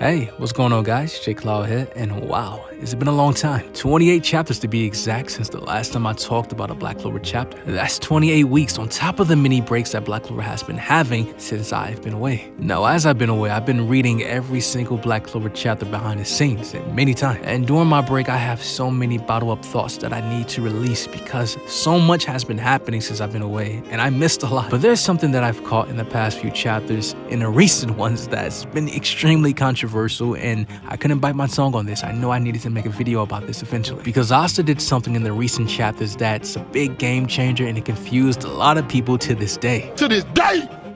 Hey, what's going on guys? Clover here, and wow, it's been a long time. 28 chapters to be exact since the last time I talked about a Black Clover chapter. That's 28 weeks on top of the mini breaks that Black Clover has been having since I've been away. Now, as I've been away, I've been reading every single Black Clover chapter behind the scenes and many times. And during my break, I have so many bottled up thoughts that I need to release because so much has been happening since I've been away and I missed a lot. But there's something that I've caught in the past few chapters, in the recent ones, that's been extremely controversial, and I couldn't bite my tongue on this. I know I needed to make a video about this eventually because Asta did something in the recent chapters that's a big game changer, and it confused a lot of people to this day.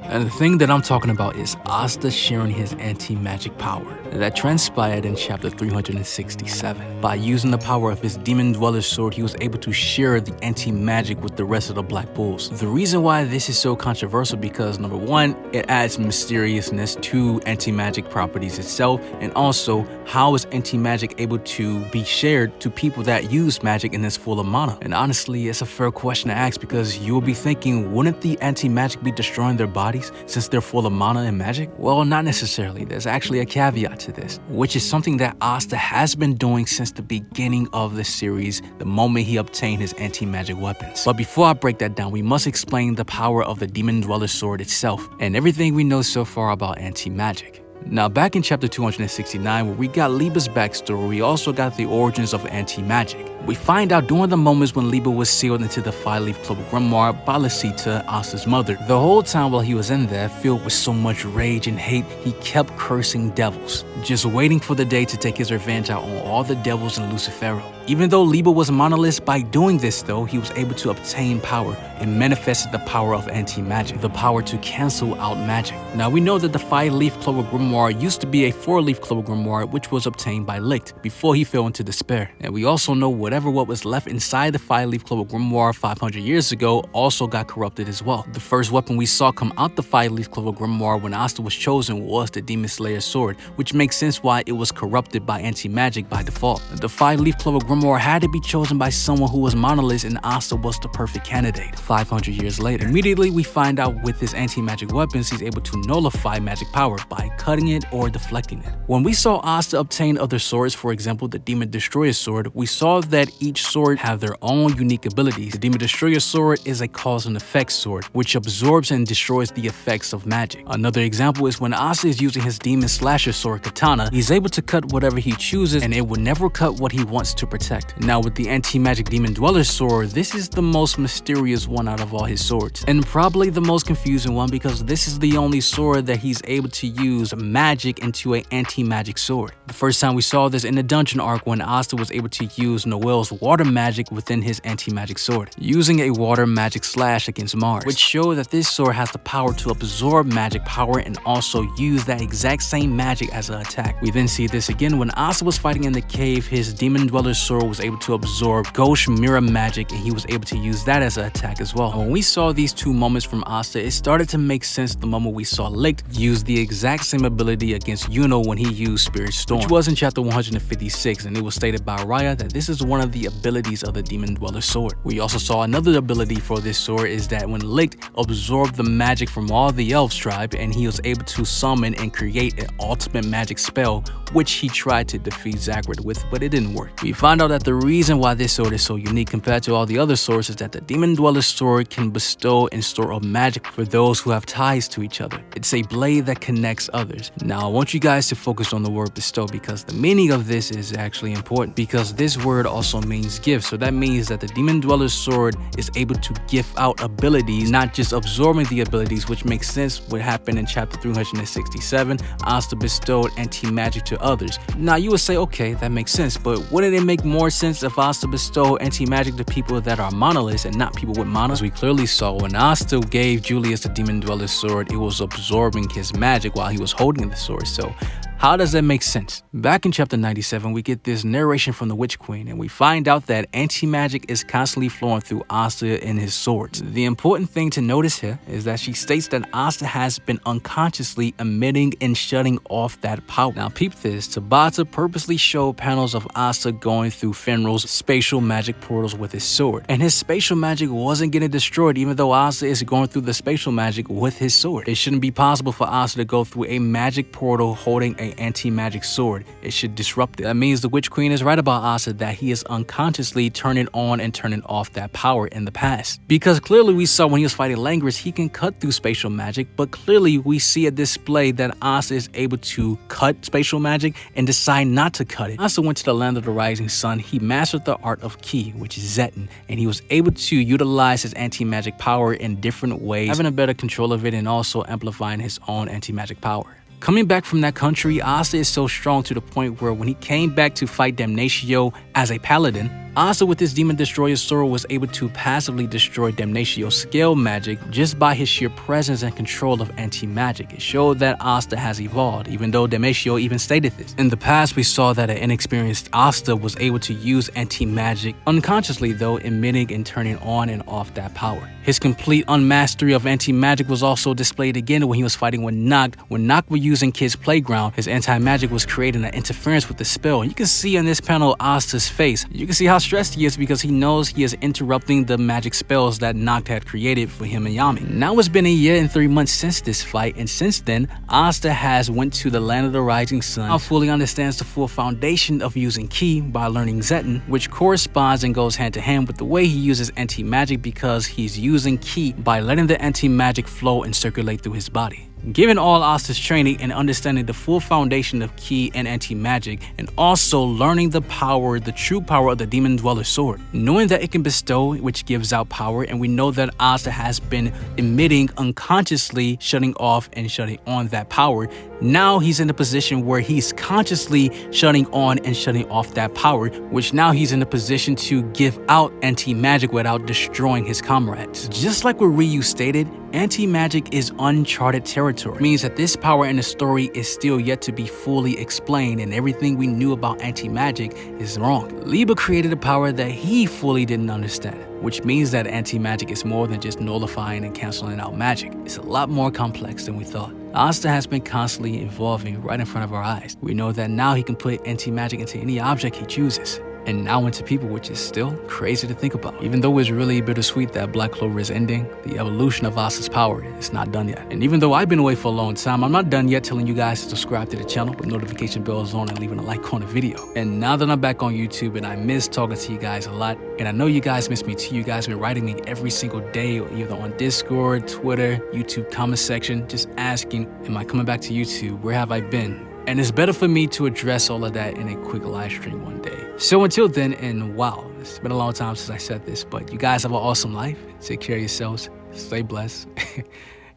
And the thing that I'm talking about is Asta sharing his anti-magic power that transpired in chapter 367. By using the power of his Demon Dweller's sword, he was able to share the anti-magic with the rest of the Black Bulls. The reason why this is so controversial because number one, it adds mysteriousness to anti-magic properties itself, and also how is anti-magic able to be shared to people that use magic in this full of mana? And honestly, it's a fair question to ask because you will be thinking, wouldn't the anti-magic be destroying their bodies since they're full of mana and magic? Well, not necessarily. There's actually a caveat to this, which is something that Asta has been doing since the beginning of the series, the moment he obtained his anti-magic weapons. But before I break that down, we must explain the power of the Demon Dweller's sword itself and everything we know so far about anti-magic. Now, back in chapter 269, where we got Liba's backstory, we also got the origins of anti-magic. We find out during the moments when Liba was sealed into the 5-leaf Clover Grimoire by Lasita, Asta's mother. The whole time while he was in there, filled with so much rage and hate, he kept cursing devils, just waiting for the day to take his revenge out on all the devils in Lucifero. Even though Liba was monolith, by doing this though, he was able to obtain power and manifested the power of anti-magic, the power to cancel out magic. Now, we know that the 5-leaf Clover Grimoire used to be a 4-leaf Clover Grimoire, which was obtained by Licht before he fell into despair. And we also know what was left inside the 5-leaf Clover Grimoire 500 years ago also got corrupted as well. The first weapon we saw come out the 5-leaf Clover Grimoire when Asta was chosen was the Demon Slayer's sword, which makes sense why it was corrupted by anti-magic by default. The 5-leaf Clover Grimoire had to be chosen by someone who was monolith, and Asta was the perfect candidate. 500 years later, immediately we find out with his anti-magic weapons, he's able to nullify magic power by cutting it or deflecting it. When we saw Asta obtain other swords, for example the Demon Destroyer sword, we saw that each sword have their own unique abilities. The Demon Destroyer sword is a cause and effect sword, which absorbs and destroys the effects of magic. Another example is when Asta is using his Demon Slasher sword Katana, he's able to cut whatever he chooses and it will never cut what he wants to protect. Now with the anti-magic Demon Dweller's sword, this is the most mysterious one out of all his swords, and probably the most confusing one because this is the only sword that he's able to use magic into an anti-magic sword. The first time we saw this in the dungeon arc when Asta was able to use Noel's water magic within his anti-magic sword, using a water magic slash against Mars, which showed that this sword has the power to absorb magic power and also use that exact same magic as an attack. We then see this again when Asta was fighting in the cave. His Demon Dweller's sword was able to absorb ghost mirror magic and he was able to use that as an attack as well. And when we saw these two moments from Asta, it started to make sense the moment we saw Licht use the exact same ability against Yuno when he used Spirit Storm, which was in chapter 156, and it was stated by Raya that this is one of the abilities of the Demon Dweller's sword. We also saw another ability for this sword is that when Licht absorbed the magic from all the Elves tribe and he was able to summon and create an ultimate magic spell, which he tried to defeat Zagreus with, but it didn't work. We find out that the reason why this sword is so unique compared to all the other swords is that the Demon Dweller's sword can bestow and store up magic for those who have ties to each other. It's a blade that connects others. Now I want you guys to focus on the word bestow because the meaning of this is actually important because this word also means gift. So that means that the Demon Dweller's sword is able to gift out abilities, not just absorbing the abilities, which makes sense what happened in chapter 367. Asta bestowed anti-magic to others. Now you would say, okay, that makes sense, but wouldn't it make more sense if Asta bestowed anti-magic to people that are monoliths and not people with mana? As we clearly saw, when Asta gave Julius the Demon Dweller's sword, it was absorbing his magic while he was holding the sword. So how does that make sense? Back in chapter 97, we get this narration from the Witch Queen, and we find out that anti-magic is constantly flowing through Asta and his swords. The important thing to notice here is that she states that Asta has been unconsciously emitting and shutting off that power. Now peep this, Tabata purposely showed panels of Asta going through Fenrir's spatial magic portals with his sword, and his spatial magic wasn't getting destroyed even though Asta is going through the spatial magic with his sword. It shouldn't be possible for Asta to go through a magic portal holding a an anti-magic sword, it should disrupt it. That means the Witch Queen is right about Asta that he is unconsciously turning on and turning off that power in the past. Because clearly we saw when he was fighting Langris, he can cut through spatial magic, but clearly we see a display that Asta is able to cut spatial magic and decide not to cut it. Asta went to the land of the rising sun. He mastered the art of Ki, which is Zetten, and he was able to utilize his anti-magic power in different ways, having a better control of it and also amplifying his own anti-magic power. Coming back from that country, Asta is so strong to the point where when he came back to fight Damnatio as a paladin, Asta with his Demon Destroyer sword was able to passively destroy Damnatio's scale magic just by his sheer presence and control of anti-magic. It showed that Asta has evolved, even though Damnatio even stated this. In the past, we saw that an inexperienced Asta was able to use anti-magic unconsciously, though, emitting and turning on and off that power. His complete unmastery of anti-magic was also displayed again when he was fighting with Noct. When Noct were using Kid's Playground, his anti-magic was creating an interference with the spell. You can see on this panel Asta's face. You can see how stressed he is because he knows he is interrupting the magic spells that Noct had created for him and Yami. Now it's been a year and 3 months since this fight, and since then, Asta has went to the land of the rising sun, now fully understands the full foundation of using Ki by learning Zetten, which corresponds and goes hand to hand with the way he uses anti-magic because he's using Ki by letting the anti-magic flow and circulate through his body. Given all Asta's training and understanding the full foundation of Ki and anti-magic, and also learning the power, the true power of the Demon Dweller sword, knowing that it can bestow, which gives out power, and we know that Asta has been emitting unconsciously, shutting off and shutting on that power. Now he's in a position where he's consciously shutting on and shutting off that power, which now he's in a position to give out anti-magic without destroying his comrades. Just like what Ryu stated, anti-magic is uncharted territory. It means that this power in the story is still yet to be fully explained, and everything we knew about anti-magic is wrong. Liber created a power that he fully didn't understand, which means that anti-magic is more than just nullifying and canceling out magic. It's a lot more complex than we thought. Asta has been constantly evolving right in front of our eyes. We know that now he can put anti-magic into any object he chooses, and now into people, which is still crazy to think about. Even though it's really bittersweet that Black Clover is ending, the evolution of Asta's power is not done yet. And even though I've been away for a long time, I'm not done yet telling you guys to subscribe to the channel with notification bells on and leaving a like on the video. And now that I'm back on YouTube, and I miss talking to you guys a lot, and I know you guys miss me too. You guys have been writing me every single day, either on Discord, Twitter, YouTube comment section, just asking, am I coming back to YouTube? Where have I been? And it's better for me to address all of that in a quick live stream one day. So until then, and wow, it's been a long time since I said this, but you guys have an awesome life. Take care of yourselves, stay blessed,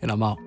and I'm out.